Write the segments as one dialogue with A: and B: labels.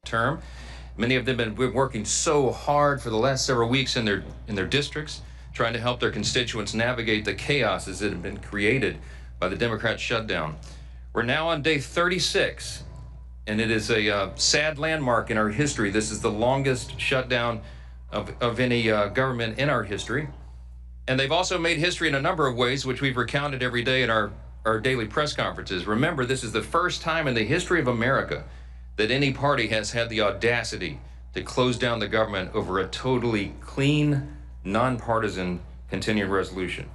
A: term. Many of them have been working so hard for the last several weeks in their districts, trying to help their constituents navigate the chaoses that have been created by the Democrat shutdown. We're now on day 36, and it is a sad landmark in our history. This is the longest shutdown of any government in our history. And they've also made history in a number of ways, which we've recounted every day in our daily press conferences. Remember, this is the first time in the history of America that any party has had the audacity to close down the government over a totally clean, nonpartisan continuing resolution.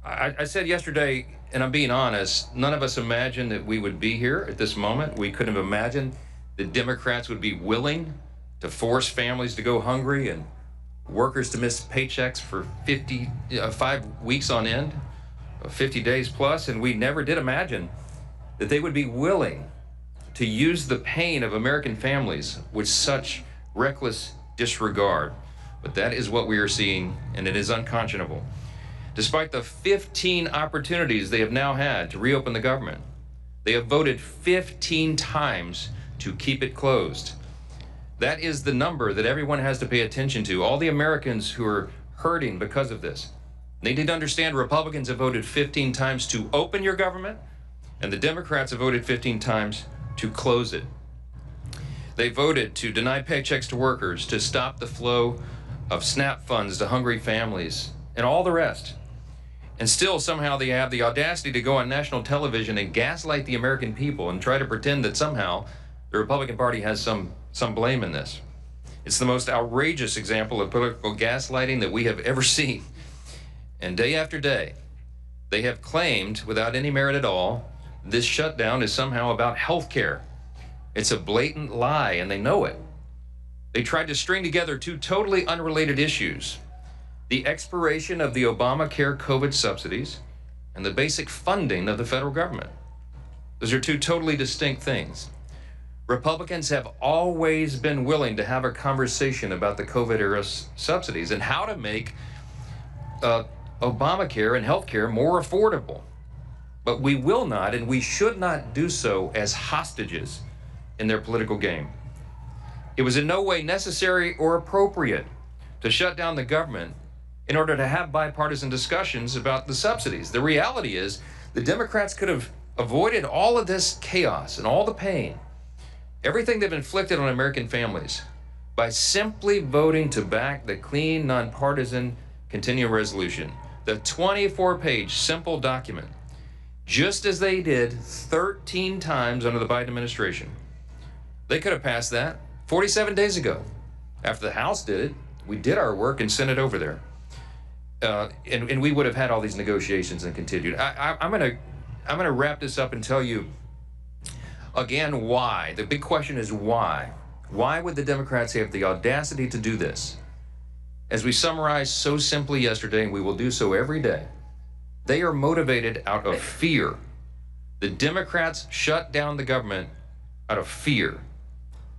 A: I said yesterday, and I'm being honest, none of us imagined that we would be here at this moment. We couldn't have imagined that Democrats would be willing to force families to go hungry and workers to miss paychecks for 5 weeks on end, 50 days plus, and we never did imagine that they would be willing to use the pain of American families with such reckless disregard. But that is what we are seeing, and it is unconscionable. Despite the 15 opportunities they have now had to reopen the government, they have voted 15 times to keep it closed. That is the number that everyone has to pay attention to. All the Americans who are hurting because of this. They need to understand Republicans have voted 15 times to open your government, and the Democrats have voted 15 times to close it. They voted to deny paychecks to workers, to stop the flow of SNAP funds to hungry families, and all the rest. And still, somehow, they have the audacity to go on national television and gaslight the American people and try to pretend that somehow the Republican Party has some blame in this. It's the most outrageous example of political gaslighting that we have ever seen. And day after day, they have claimed, without any merit at all, this shutdown is somehow about health care. It's a blatant lie, and they know it. They tried to string together two totally unrelated issues: the expiration of the Obamacare COVID subsidies and the basic funding of the federal government. Those are two totally distinct things. Republicans have always been willing to have a conversation about the COVID-era subsidies and how to make Obamacare and health care more affordable. But we will not, and we should not do so as hostages in their political game. It was in no way necessary or appropriate to shut down the government in order to have bipartisan discussions about the subsidies. The reality is the Democrats could have avoided all of this chaos and all the pain, everything they've inflicted on American families, by simply voting to back the clean, nonpartisan continuing resolution, the 24-page simple document, just as they did 13 times under the Biden administration. They could have passed that 47 days ago. After the House did it, we did our work and sent it over there. And we would have had all these negotiations and continued. I'm gonna wrap this up and tell you again why. The big question is why. Why would the Democrats have the audacity to do this? As we summarized so simply yesterday, and we will do so every day, they are motivated out of fear. The Democrats shut down the government out of fear.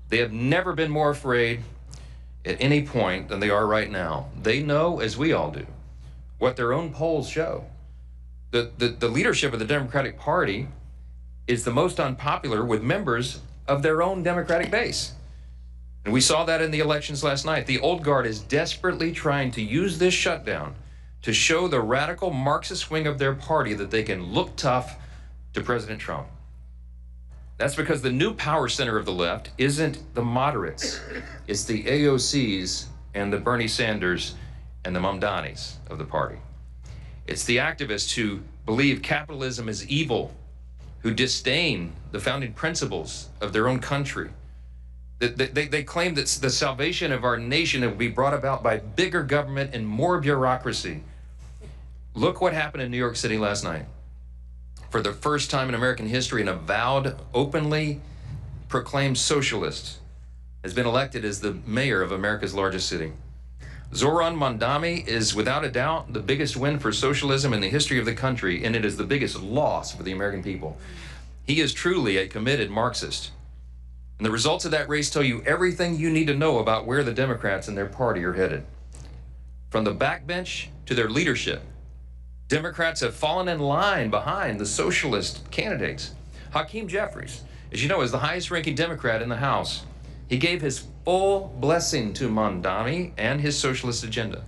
A: They have never been more afraid at any point than they are right now. They know, as we all do, what their own polls show. The leadership of the Democratic Party is the most unpopular with members of their own Democratic base. And we saw that in the elections last night. The old guard is desperately trying to use this shutdown to show the radical Marxist wing of their party that they can look tough to President Trump. That's because the new power center of the left isn't the moderates. It's the AOCs and the Bernie Sanders and the Mamdanis of the party. It's the activists who believe capitalism is evil, who disdain the founding principles of their own country. They claim that the salvation of our nation will be brought about by bigger government and more bureaucracy. Look what happened in New York City last night. For the first time in American history, an avowed, openly proclaimed socialist has been elected as the mayor of America's largest city. Zoran Mamdani is without a doubt the biggest win for socialism in the history of the country, and it is the biggest loss for the American people. He is truly a committed Marxist. And the results of that race tell you everything you need to know about where the Democrats and their party are headed. From the backbench to their leadership, Democrats have fallen in line behind the socialist candidates. Hakeem Jeffries, as you know, is the highest ranking Democrat in the House. He gave his full blessing to Mamdani and his socialist agenda.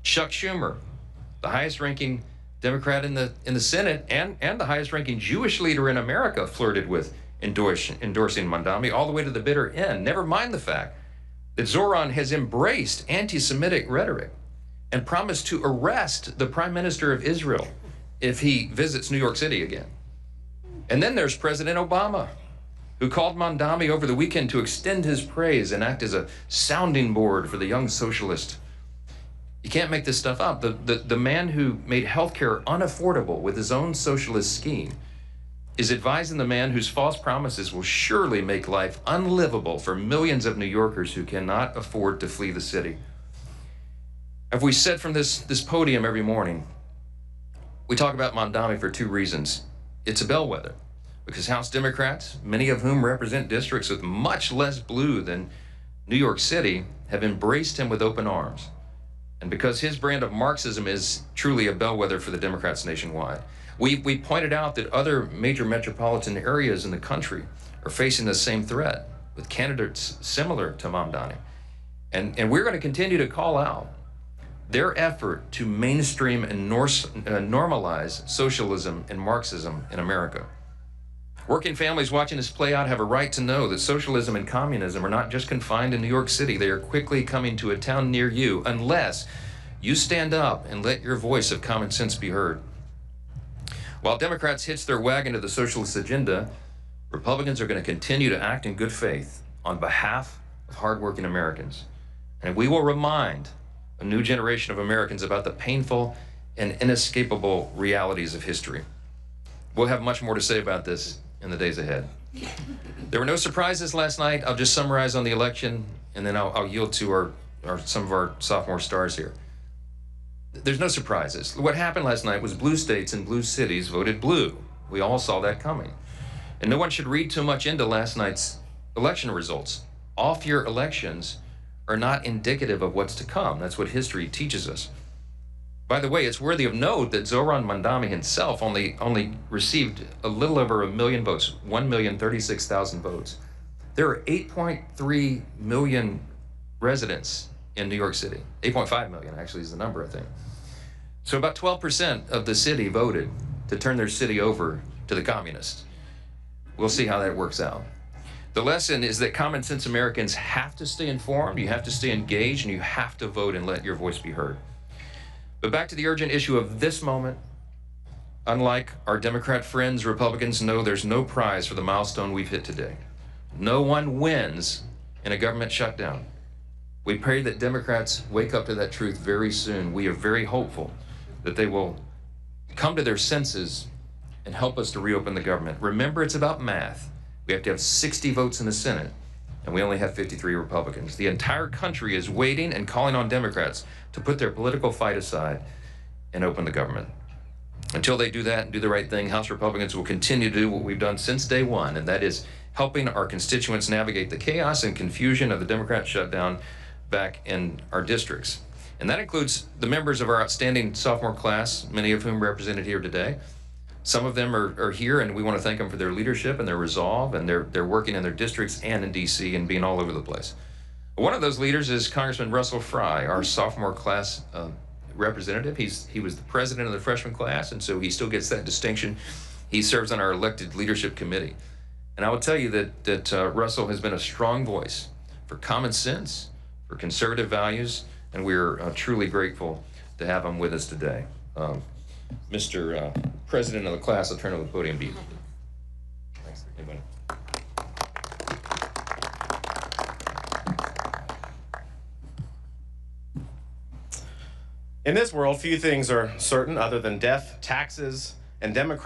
A: Chuck Schumer, the highest-ranking Democrat in the Senate and the highest-ranking Jewish leader in America, flirted with endorsing Mamdani all the way to the bitter end. Never mind the fact that Zoran has embraced anti-Semitic rhetoric and promised to arrest the Prime Minister of Israel if he visits New York City again. And then there's President Obama, who called Mamdani over the weekend to extend his praise and act as a sounding board for the young socialist. You can't make this stuff up. The man who made healthcare unaffordable with his own socialist scheme is advising the man whose false promises will surely make life unlivable for millions of New Yorkers who cannot afford to flee the city. As we said from this podium every morning, we talk about Mamdani for two reasons. It's a bellwether, because House Democrats, many of whom represent districts with much less blue than New York City, have embraced him with open arms. And because his brand of Marxism is truly a bellwether for the Democrats nationwide. We pointed out that other major metropolitan areas in the country are facing the same threat with candidates similar to Mamdani. And we're going to continue to call out their effort to mainstream and normalize socialism and Marxism in America. Working families watching this play out have a right to know that socialism and communism are not just confined in New York City. They are quickly coming to a town near you unless you stand up and let your voice of common sense be heard. While Democrats hitch their wagon to the socialist agenda, Republicans are going to continue to act in good faith on behalf of hardworking Americans. And we will remind a new generation of Americans about the painful and inescapable realities of history. We'll have much more to say about this in the days ahead. There were no surprises last night. I'll just summarize on the election, and then I'll yield to some of our sophomore stars here. There's no surprises. What happened last night was blue states and blue cities voted blue. We all saw that coming. And no one should read too much into last night's election results. Off-year elections are not indicative of what's to come. That's what history teaches us. By the way, it's worthy of note that Zoran Mamdani himself only received a little over 1 million votes, 1,036,000 votes. There are 8.3 million residents in New York City. 8.5 million actually is the number, I think. So about 12% of the city voted to turn their city over to the communists. We'll see how that works out. The lesson is that common sense Americans have to stay informed, you have to stay engaged, and you have to vote and let your voice be heard. But back to the urgent issue of this moment. Unlike our Democrat friends, Republicans know there's no prize for the milestone we've hit today. No one wins in a government shutdown. We pray that Democrats wake up to that truth very soon. We are very hopeful that they will come to their senses and help us to reopen the government. Remember, it's about math. We have to have 60 votes in the Senate, and we only have 53 Republicans. The entire country is waiting and calling on Democrats to put their political fight aside and open the government. Until they do that and do the right thing, House Republicans will continue to do what we've done since day one, and that is helping our constituents navigate the chaos and confusion of the Democrat shutdown back in our districts. And that includes the members of our outstanding sophomore class, many of whom represented here today. Some of them are here, and we want to thank them for their leadership and their resolve, and they're working in their districts and in D.C. and being all over the place. One of those leaders is Congressman Russell Fry, our sophomore class representative. He was the president of the freshman class, and so he still gets that distinction. He serves on our elected leadership committee. And I will tell you that Russell has been a strong voice for common sense, for conservative values, and we're truly grateful to have him with us today. Mr. President of the class, I'll turn over the podium to you. Thanks. Anybody?
B: In this world, few things are certain other than death, taxes, and Democrats.